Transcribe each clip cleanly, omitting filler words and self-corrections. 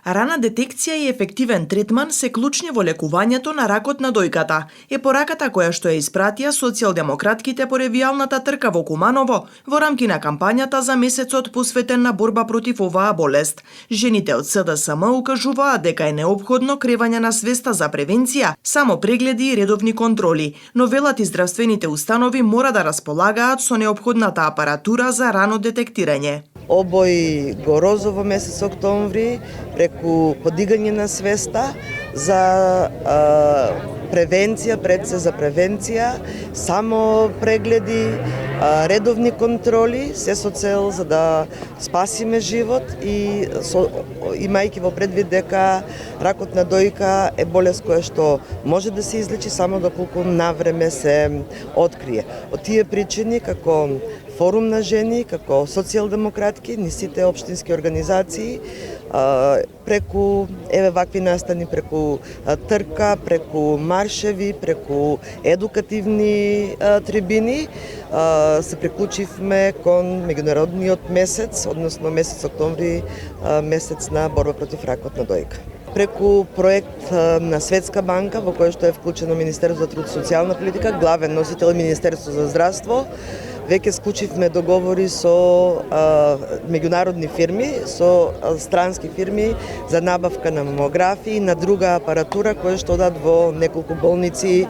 Рана детекција и ефективен третман се клучни во лекувањето на ракот на дојката, е пораката која што ја испратија социјалдемократките по ревијалната трка во Куманово во рамки на кампањата за месецот посветен на борба против оваа болест. Жените од СДСМ укажуваат дека е неопходно кревање на свеста за превенција, само прегледи и редовни контроли, но велат и здравствените установи мора да располагаат со неопходната апаратура за рано детектирање. Обој го розов во месец октомври преку подигање на свеста за превенција, пред се за превенција, само прегледи, редовни контроли, се со цел за да спасиме живот и имајќи во предвид дека ракот на дојка е болест која што може да се излечи само доколку навреме се открие. Од тие причини како Форум на жени, како социјалдемократки, ни сите општински организации, преку вакви настани, преку трка, преку маршеви, преку едукативни трибини, се приклучивме кон меѓународниот месец, односно месец октомври, месец на борба против ракот на дојка. Преку проект на Светска банка, во кој што е вклучено Министерство за труд и социјална политика, главен носител Министерство за здравство, веќе склучивме договори со меѓународни фирми, со странски фирми за набавка на мамографии и на друга апаратура која што одат во неколку болници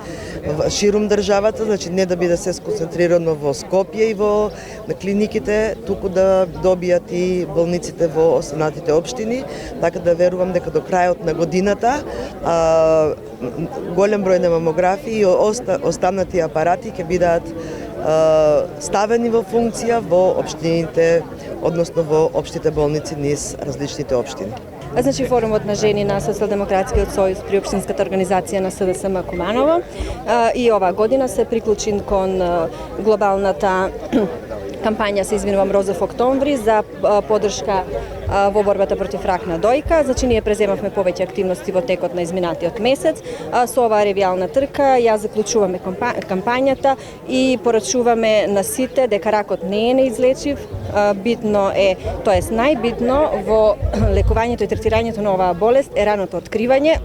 ширум државата, значи не да биде се сконцентрирано во Скопје и во клиниките, туку да добијат и болниците во останатите општини, така да верувам дека до крајот на годината голем број на мамографии и останати апарати ќе бидат ставени во функција во општините, односно во општите болници низ различните општини. Значи, Форумот на жени на Социјалдемократскиот сојуз при општинската организација на СДСМ Куманово и оваа година се приклучи кон глобалната кампања, се извинувам, Розов октомври за поддршка во борбата против рак на дојка. Значи, ние преземавме повеќе активности во текот на изминатиот месец. Со оваа ревијална трка ја заклучуваме кампањата и порачуваме на сите дека ракот не е неизлечив. Битно е, тоест најбитно во лекувањето и третирањето на оваа болест е раното откривање.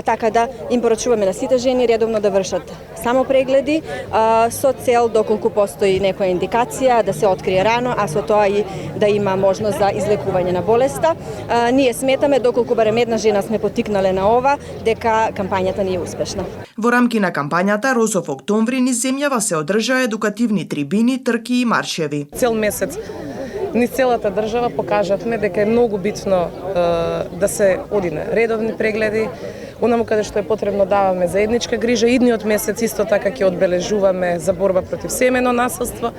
Така да им порачуваме на сите жени редовно да вршат само прегледи со цел доколку постои некоја индикација да се открие рано, а со тоа и да има можност за излекување на болеста. Ние сметаме доколку барем една жена сме поттикнале на ова, дека кампањата ни е успешна. Во рамки на кампањата Розов октомври низ земјава се одржаа едукативни трибини, трки и маршеви. Цел месец низ целата држава покажавме дека е многу битно да се оди на редовни прегледи, онаму каде што е потребно даваме заедничка грижа. Идниот месец исто така ќе одбележуваме за борба против семено насилство.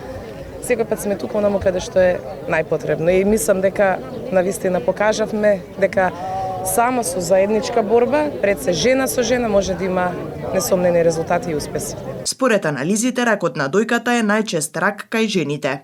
Секој пат сме тука онаму каде што е најпотребно и мислам дека навистина покажавме дека само со заедничка борба, пред се жена со жена, може да има несомнени резултати и успеси. Според анализите, ракот на дојката е најчест рак кај жените.